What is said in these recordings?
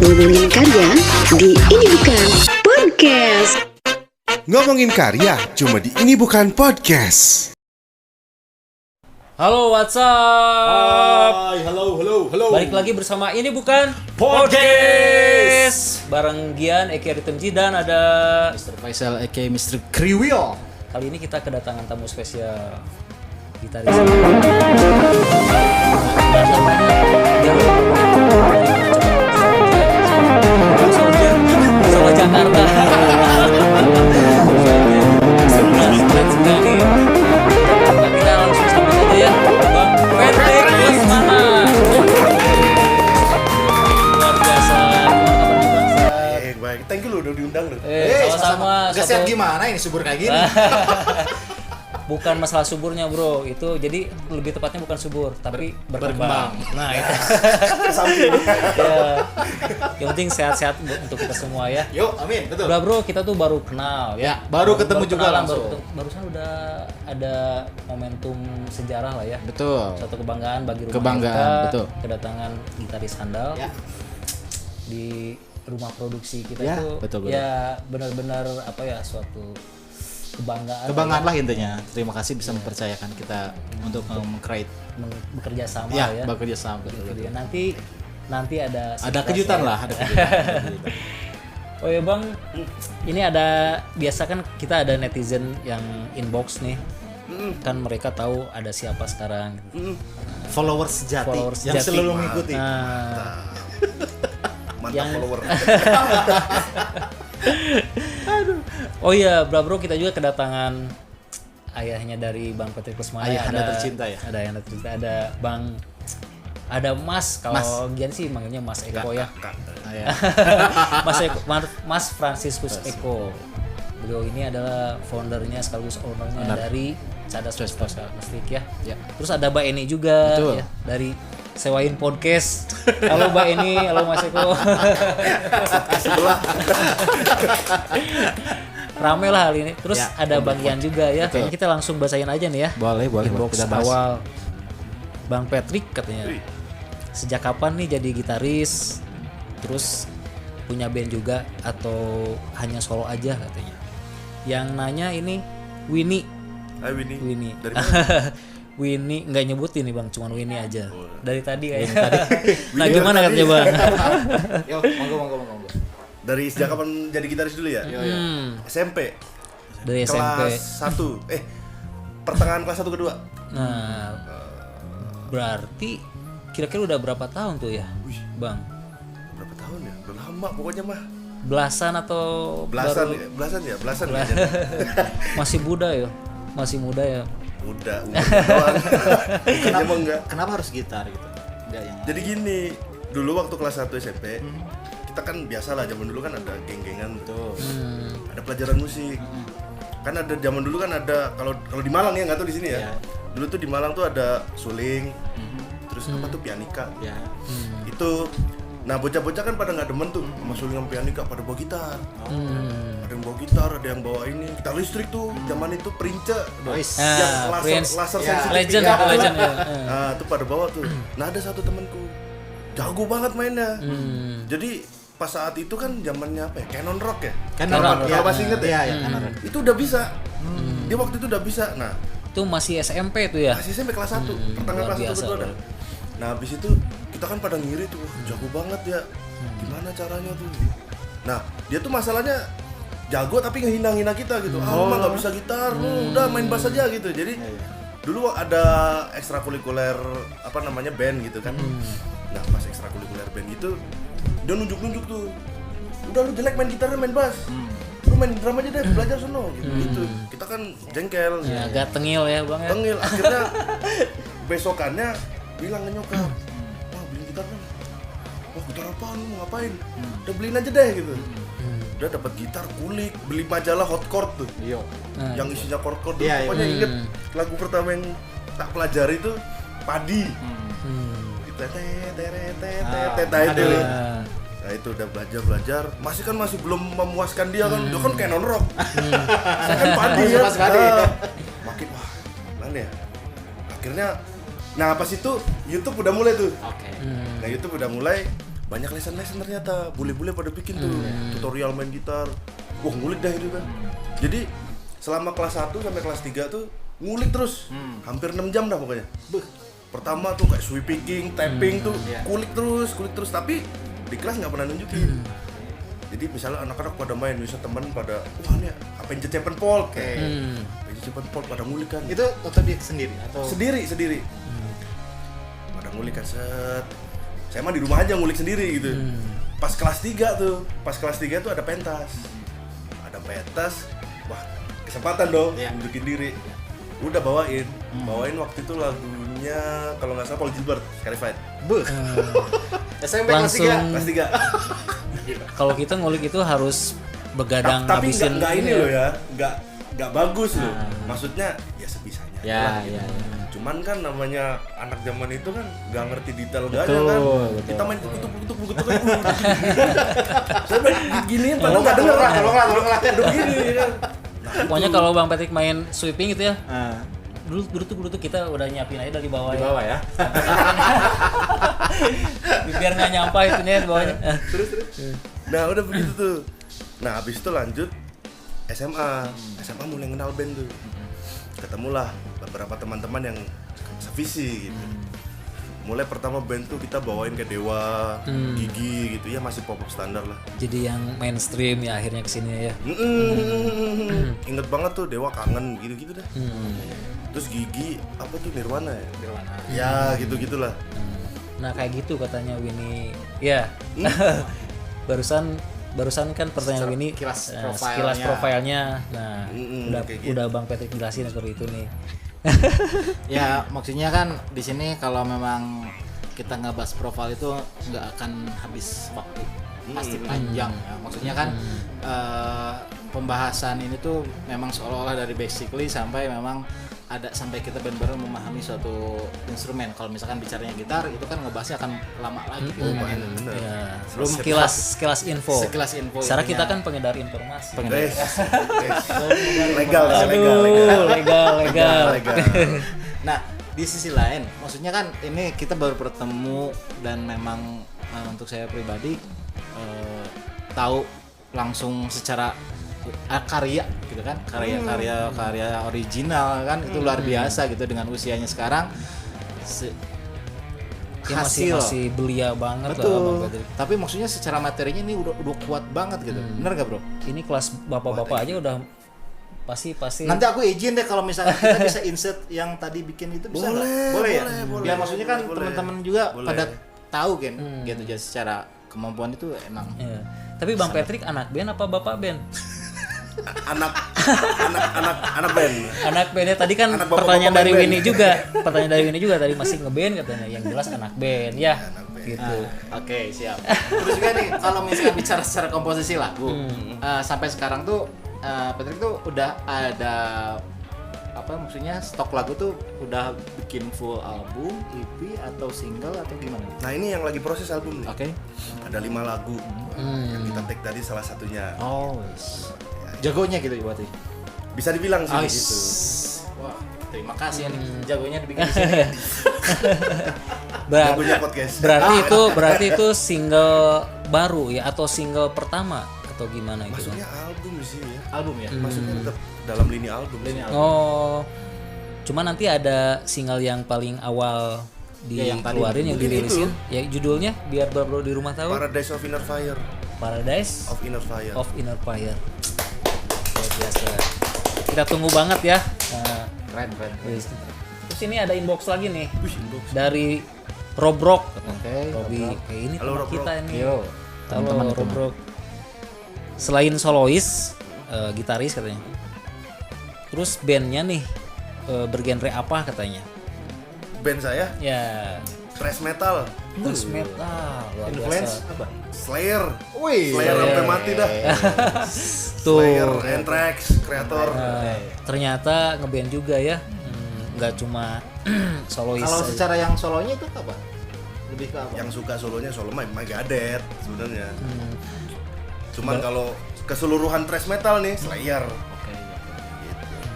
Ngomongin karya di Ini Bukan Podcast. Ngomongin karya cuma di Ini Bukan Podcast. Halo, what's up? Hai, halo. Balik lagi bersama Ini Bukan Podcast. Bareng Gian, Eki Ritemji, dan ada Mr. Faisal aka Mr. Kriwil. kali ini kita kedatangan tamu spesial, gitaris. Solo Jakarta. Kita langsung sambut aja ya, Bang Patrick Lesmana. Luar biasa. Baik, thank you lo udah diundang lo. Sama-sama. Gak sehat gimana ini subur kayak gini? Bukan masalah suburnya bro, itu jadi lebih tepatnya bukan subur, tapi berkembang. Nah itu. Ya. Yang penting sehat-sehat untuk kita semua ya. Yuk, amin, betul. Udah bro, kita tuh baru kenal Ya, baru ketemu juga kenalan, langsung. Barusan udah ada momentum sejarah lah ya. Betul. Suatu kebanggaan bagi rumah Kebanggaan, kita, betul. kedatangan gitaris handal Ya. di rumah produksi kita Ya, itu betul. ya benar-benar apa ya, suatu kebanggaan Kebanggaan lah intinya. Terima kasih bisa mempercayakan kita untuk meng-create bekerja sama ya, ya. bekerja sama. Gitu Betul. dia. Nanti ada Ada surprise kejutan ya. lah, ada kejutan. Oh ya Bang, ini ada, biasa kan kita ada netizen yang inbox nih. Kan mereka tahu ada siapa sekarang. Followers sejati Followers yang sejati. selalu mengikuti. Nah, Mantap yang- follower. oh iya, bro, kita juga kedatangan ayahnya dari Bang Patrick Lesmana. Ayah Anda tercinta ya? Ada yang tercinta, ada Mas, kalau Gian sih manggilnya Mas Eko ya. Ah, ya. Mas Franciscus Eko. Beliau ini adalah foundernya sekaligus ownernya Benar. dari Cadas Plastik ya. Ya. Terus ada Mbak Eni juga Betul. ya, dari Sewain Podcast. Halo Mbak Eni, halo Mas Eko. Rame lah hal ini. Terus Ya, ada Bang Gian juga ya. Betul. Kayaknya kita langsung bacain aja nih ya. Boleh, Inbox kita bahas. awal. Bang Patrick katanya. Sejak kapan nih jadi gitaris? Terus punya band juga atau hanya solo aja katanya. Yang nanya ini Winnie. Hai Winnie. Winnie. Dari mana? Winnie nggak nyebutin nih Bang, cuman Winnie aja. Dari tadi kayaknya. Nah, Winnie gimana dari katanya Bang? Yo, monggo. Dari sejak kapan jadi gitaris dulu ya? SMP. Dari SMP. Kelas 1. Pertengahan kelas 1 kedua. Nah, berarti kira-kira udah berapa tahun tuh ya, Bang? Berapa tahun ya? Udah lama pokoknya mah. Belasan atau Belasan baru? belasan Belas- kayaknya. Masih muda ya? Masih muda ya? Udah doang. Kayaknya mah enggak. Kenapa harus gitar gitu? Enggak yang Jadi gini, dulu waktu kelas 1 SMP, kita kan biasa lah, zaman dulu kan ada geng-gengan tuh. Ada pelajaran musik. Kan ada zaman dulu kan ada, kalau di Malang ya, nggak tahu di sini ya. Iya. Dulu tuh di Malang tuh ada suling. Terus apa tuh pianika. ya. Itu nah bocah-bocah kan pada nggak demen tuh sama suling sama pianika, pada bawa gitar. Ada yang bawa gitar, ada yang bawa ini gitar listrik tuh. Zaman itu Prince. Boys. Yang Ah, Prince. laser Ya. sensitif. Legend Iya. itu legend ya. Nah, itu pada bawa tuh. Nah, ada satu temanku jago banget mainnya. Jadi pas saat itu kan zamannya apa ya? Canon Rock ya? Canon Rock, Kalau masih inget ya? Iya, Canon Rock. Itu udah bisa. Dia waktu itu udah bisa. Nah, Itu masih SMP tuh ya? masih SMP kelas 1, pertengahan luar kelas 1 biasa, kedua bro. dah. Nah, habis itu kita kan pada ngiri tuh, jago banget ya. Gimana caranya tuh? Nah, dia tuh masalahnya jago tapi ngehina-hina kita gitu. Ah, lu mah nggak bisa gitar, lu udah main bass aja gitu. Jadi dulu ada ekstrakurikuler apa namanya band gitu kan. Nah, pas ekstrakurikuler band itu dia nunjuk-nunjuk tuh. Udah lu jelek main gitar, main bass. Lu main drum aja deh, belajar sono gitu. Kita kan jengkel. Ya, agak tengil ya Bang ya? Tengil, akhirnya besokannya bilang ke nyokap, wah beli gitar kan. Wah gitar apaan, lu mau ngapain? Udah beliin aja deh gitu. Udah dapat gitar, kulik, beli majalah Hot Chord tuh. Yo. Yang isinya chord-chord tuh. Iya, iya. Pokoknya inget lagu pertama yang tak pelajari tuh Padi. Nah itu. Nah itu udah belajar, masih belum memuaskan dia kan, dia kan Canon Rock. Saya kan Padi ya. Mas Padi. Makin wah, mana ya? Akhirnya, nah pas itu YouTube udah mulai tuh. Oke. Nah YouTube udah mulai, banyak lesson ternyata. Bule-bule pada bikin tuh tutorial main gitar. Wah, ngulik dah itu kan. Jadi selama kelas 1 sampai kelas 3 tuh ngulik terus. Hampir 6 jam dah pokoknya. Pertama tuh kayak sweep picking, tapping tuh kulik terus tapi di kelas nggak pernah nunjukin. Jadi misalnya anak-anak pada main, bisa teman pada wah ini apa yang Cepen Folk kayak Cepen Folk pada ngulik kan. Itu otodidak sendiri atau Sendiri. Pada ngulik kan set. Saya mah di rumah aja ngulik sendiri gitu. Pas kelas 3 tuh ada pentas. Ada pentas. Wah, kesempatan dong nunjukin diri. Udah bawain waktu itu lagunya kalau nggak salah Paul Gilbert, Scarified. SMP kelas Langsung 3. Kelas 3. kalau kita ngulik itu harus begadang Tapi ngabisin nggak ini loh ya, nggak bagus loh. Maksudnya ya sebisanya. Ya, lah, gitu. ya. Cuman kan namanya anak zaman itu kan nggak ngerti detail gak Betul, kan. betul. Kita main kutuk kan. Saya main giniin padahal nggak denger. Tolong lah. Begini kan. Pokoknya kalau Bang Patrick main sweeping gitu ya, Ah, dulu tuh kita udah nyiapin aja dari bawah di ya. bawah ya. Biar nggak nyampah itu nih di bawahnya. Terus. Nah udah begitu tuh. Nah habis itu lanjut SMA mulai kenal band tuh. Ketemulah beberapa teman-teman yang sevisi gitu. Mulai pertama band tuh kita bawain ke Dewa, Gigi gitu ya, masih pop standar lah. Jadi yang mainstream ya akhirnya kesini ya. Inget banget tuh Dewa Kangen gitu-gitu dah. Terus Gigi apa tuh Nirwana ya? Ya gitu-gitulah. Nah kayak gitu katanya Winnie. Ya. barusan kan pertanyaan Winnie Sekilas sekilas profilnya. Nah, kayak gitu. udah Bang Patrick jelasin seperti itu nih. Ya maksudnya kan di sini kalau memang kita ngebahas profil itu nggak akan habis waktu, pasti panjang ya. Maksudnya kan pembahasan ini tuh memang seolah-olah dari basically sampai memang ada sampai kita benar-benar memahami suatu instrumen. Kalau misalkan bicaranya gitar itu kan ngebahasnya akan lama lagi. Bener. Ya, belum sekilas info. Sekilas info. Secara intinya. kita kan pengedar informasi. Guys, legal. Legal. Nah, di sisi lain, maksudnya kan ini kita baru bertemu dan memang untuk saya pribadi tahu langsung secara karya gitu kan, karya original kan itu luar biasa gitu dengan usianya sekarang. Ya, masih belia banget lah Bang Betul. Patrick. Tapi maksudnya secara materinya ini udah kuat banget gitu. Bener gak bro? Ini kelas bapak-bapak aja udah pasti. Nanti aku izin deh kalau misalnya kita bisa insert yang tadi bikin itu bisa nggak? Boleh, ya? boleh. Ya maksudnya kan Boleh. teman-teman juga Boleh. pada tahu kan gitu jadi secara kemampuan itu emang. Ya. Tapi Bang Patrick anak band apa bapak band? anak band. Anak bandnya tadi kan Anak bapak-bapak pertanyaan dari band. Winnie juga. Pertanyaan dari Winnie juga tadi masih ngeband katanya. Yang jelas anak band ya. Anak band. Gitu. Oke, siap. Terus juga nih kalau misalkan bicara secara komposisi lagu, sampai sekarang tuh Patrick tuh udah ada apa maksudnya stok lagu tuh udah bikin full album, EP atau single atau gimana? Nah ini yang lagi proses album nih. Oke. Ada 5 lagu yang kita take tadi salah satunya. Oh, yes. Jagonya gitu berarti. Bisa dibilang sih Oh, gitu. Wah, terima kasih nih. Jagonya dibikin di sini. Ya. Jagonya podcast. Berarti itu single baru ya atau single pertama atau gimana itu? Maksudnya album sih ya. Album ya. Maksudnya tetap dalam lini album. Lini sih. album. Oh. Cuma nanti ada single yang paling awal Ya, yang tadi dikeluarin yang mungkin dirilisin. Ya judulnya biar bro di rumah tahu. Paradise of Inner Fire. Paradise Of Inner Fire. of Inner Fire. Luar biasa. Kita tunggu banget ya. Nah, Keren. terus ini ada inbox lagi nih Wih, inbox. dari Robrok. Oke, Robi, Robrok. kayak ini Halo, teman Robrok. kita ini. Yo, Halo teman-teman. Robrok. Selain solois, gitaris katanya. Terus bandnya nih bergenre apa katanya? Band saya Ya, thrash metal, thrash metal. Luar Influence biasa. apa? Slayer. Wih, Slayer sampai mati dah. Tuh. Slayer, Anthrax, Kreator. Ternyata ngeband juga ya. Nggak cuma solois. Kalau aja. secara yang solonya itu apa? Lebih ke apa? Yang suka solonya solo Megadeth sebenarnya. Cuman kalau keseluruhan thrash metal nih Slayer. Oke.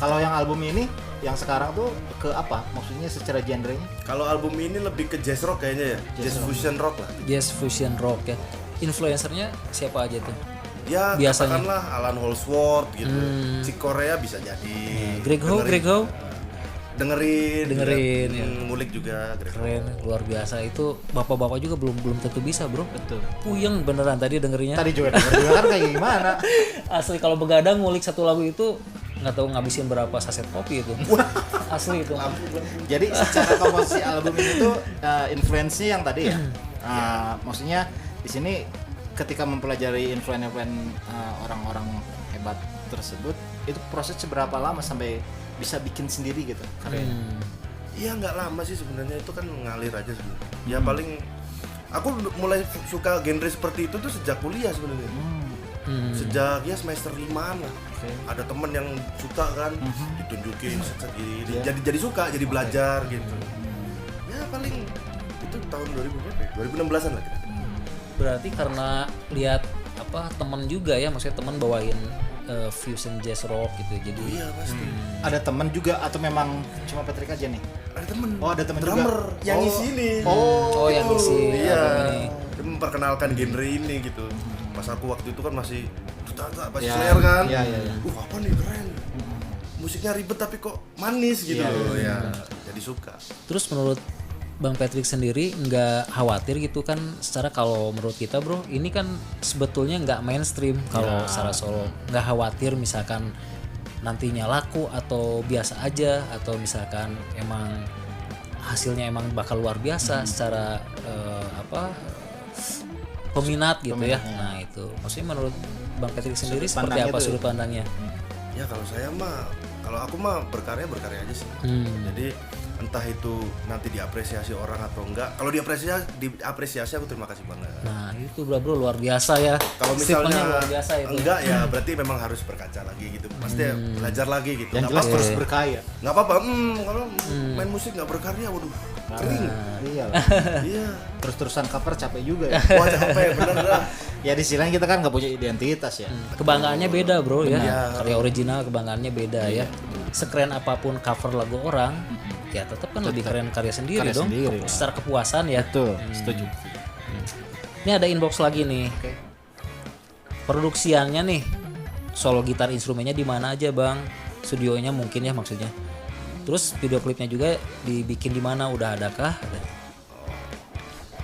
Kalau yang album ini yang sekarang tuh ke apa? Maksudnya secara genrenya? Kalau album ini lebih ke jazz rock kayaknya ya, jazz fusion rock lah. Jazz fusion rock ya. Influencernya siapa aja tuh? Ya Biasanya. katakanlah Alan Holdsworth gitu. Si Korea bisa jadi. Greg Howe, Dengerin- Greg Howe. Dengerin Ya. ngulik juga Greg Howe. Keren, luar biasa. Itu bapak-bapak juga belum tentu bisa, Bro. Betul. Puyeng beneran tadi dengerinnya. Tadi juga denger juga kan kayak gimana? Asli kalau begadang ngulik satu lagu itu nggak tahu ngabisin berapa saset kopi itu. Asli itu. Jadi secara komposisi album ini tuh influence-nya yang tadi ya. Maksudnya di sini ketika mempelajari influence-influence orang-orang hebat tersebut, itu proses seberapa lama sampai bisa bikin sendiri gitu karyanya? Iya nggak lama sih sebenarnya, itu kan ngalir aja sebenarnya. Ya paling aku mulai suka genre seperti itu tuh sejak kuliah sebenarnya. Sejak ya semester 5-an lah. Ada temen yang suka kan, ditunjukin ini. Jadi suka, jadi belajar gitu. Ya paling itu tahun 2000 berapa ya? 2016-an lah kita. Berarti karena lihat apa teman juga ya, maksudnya teman bawain fusion jazz rock gitu. Jadi Iya pasti. Ada teman juga atau memang cuma Patrick aja nih? Ada temen. Oh, ada temen drummer juga. yang ngisi ini. oh yang ngisi Iya. album ini. Dia memperkenalkan genre ini gitu. Pas aku waktu itu kan masih Ya, Slayer kan. iya. Apa nih keren. Musiknya ribet tapi kok manis gitu loh ya. Jadi suka. Terus menurut Bang Patrick sendiri nggak khawatir gitu kan, secara kalau menurut kita bro ini kan sebetulnya nggak mainstream kalau secara solo, nggak khawatir misalkan nantinya laku atau biasa aja, atau misalkan emang hasilnya emang bakal luar biasa secara peminat gitu ya. Nah itu maksudnya menurut Bang Patrick sendiri seperti apa sudut pandangnya? Ya kalau saya mah, kalau aku mah berkarya aja sih. Jadi entah itu nanti diapresiasi orang atau enggak. Kalau diapresiasi aku terima kasih banget. Nah itu bro luar biasa ya. Kalau Statementnya misalnya luar biasa itu. enggak ya berarti memang harus berkaca lagi gitu. Pasti belajar lagi gitu. Yang Nggak jelas apa-apa. terus berkaya. Nggak apa-apa. Kalau main musik nggak berkarya, waduh kering. Iya. Iya. Terus-terusan cover capek juga ya. Wah capek bener dah. Ya di sisi lain kita kan nggak punya identitas ya. Kebanggaannya beda bro ya. Karya original kebanggaannya beda ya. Sekeren apapun cover lagu orang, ya tetap kan lebih keren karya sendiri Karya dong. sendiri, Secara kepuasan ya. Betul, setuju. Ini ada inbox lagi nih. Oke. Produksiannya nih, solo gitar instrumennya di mana aja bang? Studionya mungkin ya maksudnya. Terus video klipnya juga dibikin di mana? Udah adakah?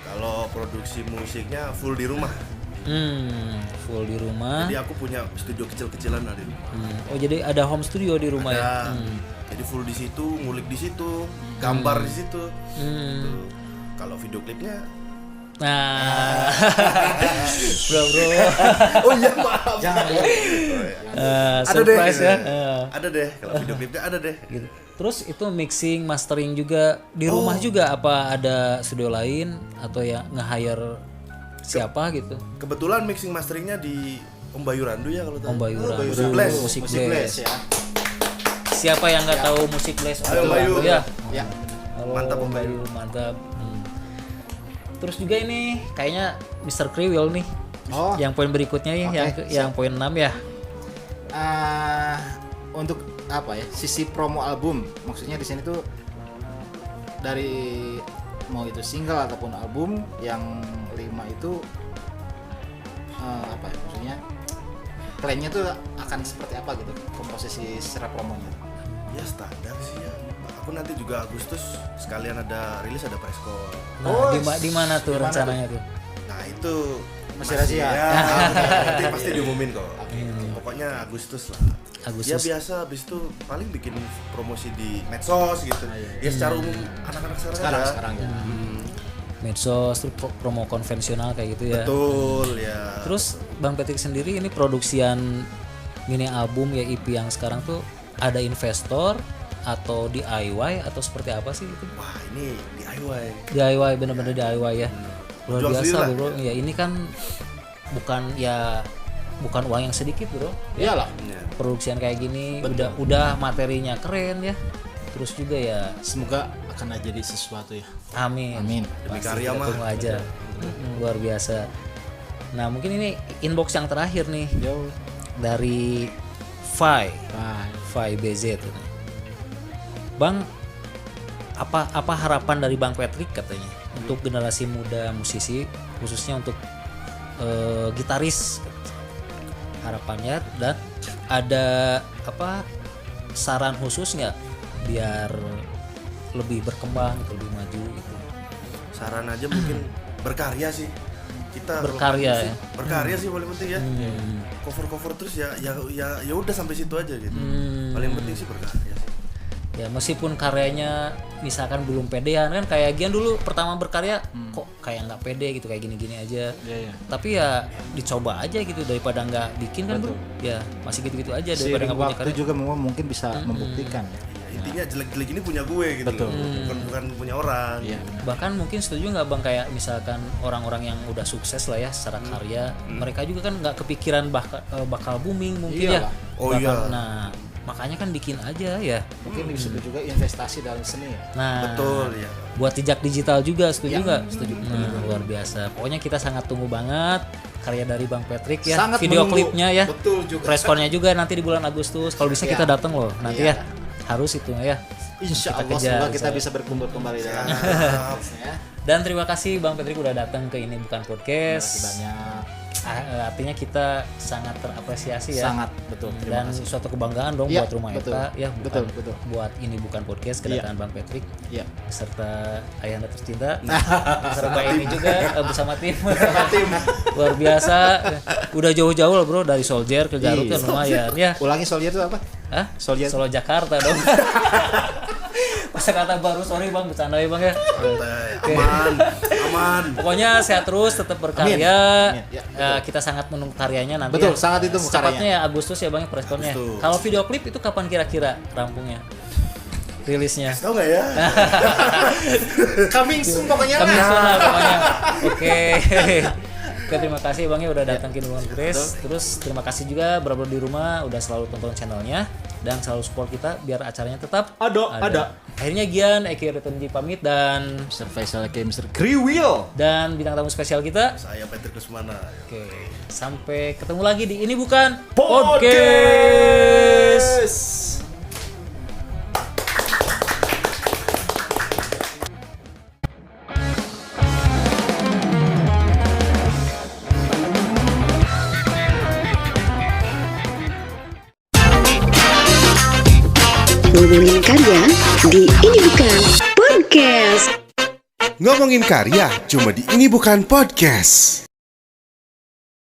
Kalau produksi musiknya full di rumah. Full di rumah. Jadi aku punya studio kecil-kecilan lah di rumah. Oh jadi ada home studio di rumah ya? Ada. Jadi full di situ, ngulik di situ, gambar di situ. Gitu. Kalau video klipnya, Nah, bro. oh iya maaf. Jangan dulu. Surprise ya. Ada deh. Kalau video klipnya ada deh. Gitu. Terus itu mixing, mastering juga di rumah juga apa ada studio lain atau ya nge-hire siapa gitu? Kebetulan mixing masteringnya di Om Bayu Randu ya kalau tahu. Om Bayu Randu, Musik Blast. Musik Musik Blast Blast. ya. Siapa yang nggak tahu Musik Blast? Ayo, Bayu. Ya. Ya. Halo, Mantap, Om Om Bayu. mantap. Terus juga ini kayaknya Mr. Kriwil nih. Oh. Yang poin berikutnya nih, Oke, yang poin 6 ya. Untuk apa ya? Sisi promo album. Maksudnya di sini tuh dari mau itu single ataupun album yang 5 itu apa ya? Maksudnya plannya tuh akan seperti apa gitu komposisi secara promonya? Ya standar sih ya. Aku nanti juga Agustus sekalian ada rilis, ada press call. Nah, di mana tuh Di mana rencananya tuh? Nah itu Masih rahasia. ya, nanti pasti diumumin kok. Pokoknya Agustus lah. Agustus. Ya biasa, habis itu paling bikin promosi di medsos gitu. Ya secara umum anak-anak Sekarang ya. Medsos, terus promo konvensional kayak gitu ya. Betul ya. Terus Bang Patrick sendiri ini produksian mini album ya EP yang sekarang tuh ada investor atau DIY atau seperti apa sih itu? Wah ini DIY. DIY bener-bener DIY ya. Luar Jual biasa sendiri lah. bro. Ya ini kan bukan uang yang sedikit bro. Iyalah. Ya. Produksian kayak gini udah materinya keren ya. Terus juga ya Semoga akan jadi sesuatu ya. amin. Amin. Demi Pasti karya kita mah. tunggu aja. Luar biasa. Nah mungkin ini inbox yang terakhir nih Yo. dari Bye. Fai BZ ini. Bang, apa harapan dari Bang Patrick katanya untuk generasi muda musisi, khususnya untuk gitaris, harapannya, dan ada apa saran khusus nggak biar lebih berkembang, lebih maju gitu? Saran aja mungkin berkarya sih. Kita Berkarya kalau ya? berkarya sih paling penting ya. Cover terus ya udah sampai situ aja gitu. Paling penting sih berkarya sih. Ya meskipun karyanya misalkan belum pedean kan, kayak Gian dulu pertama berkarya kok kayak nggak pede gitu, kayak gini-gini aja. Iya. Tapi ya dicoba aja gitu daripada nggak bikin kan bro. Ya masih gitu-gitu aja daripada Seiring nggak punya waktu karya. juga mungkin bisa membuktikan ya. Intinya jelek-jelek ini punya gue gitu. Betul. Bukan punya orang. Iya. Bahkan mungkin setuju nggak bang, kayak misalkan orang-orang yang udah sukses lah ya secara karya, mereka juga kan nggak kepikiran bakal booming mungkin Iyalah. ya. Oh Bahkan, iya. Nah makanya kan bikin aja ya. Mungkin disebut juga investasi dalam seni ya. Nah Betul ya. buat jejak digital juga, setuju Ya, nggak? Setuju. Nah, luar biasa. Pokoknya kita sangat tunggu banget karya dari Bang Patrick ya. Sangat Video menunggu. klipnya ya. Betul juga. Responnya juga nanti di bulan Agustus. Kalau bisa Ya. kita datang loh nanti Ya. ya. Harus itu ya. Insya Kita Allah kejar, semoga kita insya bisa berkumpul kembali dalam Siap. ya. Dan terima kasih Bang Patrick udah datang ke Ini Bukan Terima Podcast. kasih banyak. Artinya kita sangat terapresiasi ya. Sangat betul. Terima Dan kasih. suatu kebanggaan dong Ya, buat Rumah betul. Eta ya, bukan Betul. buat Ini Bukan Podcast kedatangan Bang Patrick Iya. beserta ayahanda tercinta beserta ini juga bersama tim. Luar biasa, udah jauh-jauh loh bro, dari Soldier ke Garut kan lumayan ya. Ulangi Soldier itu apa? Hah? Soldier. Solo Jakarta dong. Masa kata baru, sorry bang, bercanda ya bang ya. Santai, aman. Pokoknya sehat terus, tetap berkarya. Amin. Ya, Kita sangat menunggu karyanya nanti. Betul, ya. sangat ditunggu Secepatnya ya Agustus ya bang, preskonnya. Agustus. Kalau video klip itu kapan kira-kira rampungnya? Rilisnya? Tahu nggak ya? Coming soon pokoknya. Kami lah. sana pokoknya. Oke. Oke, terima kasih Bang ya udah datang ke Bukan Podcast. Terus terima kasih juga brother di rumah udah selalu tonton channelnya dan selalu support kita biar acaranya tetap Ada. Akhirnya Gian, Eki Retunji pamit dan Mr. Faisal Ake Mr. Kriwil. bintang tamu spesial kita. Saya Patrick Kusmana. Oke, sampai ketemu lagi di Ini Bukan Podcast. Ngomongin karya di Ini Bukan Podcast. Ngomongin karya cuma di Ini Bukan Podcast.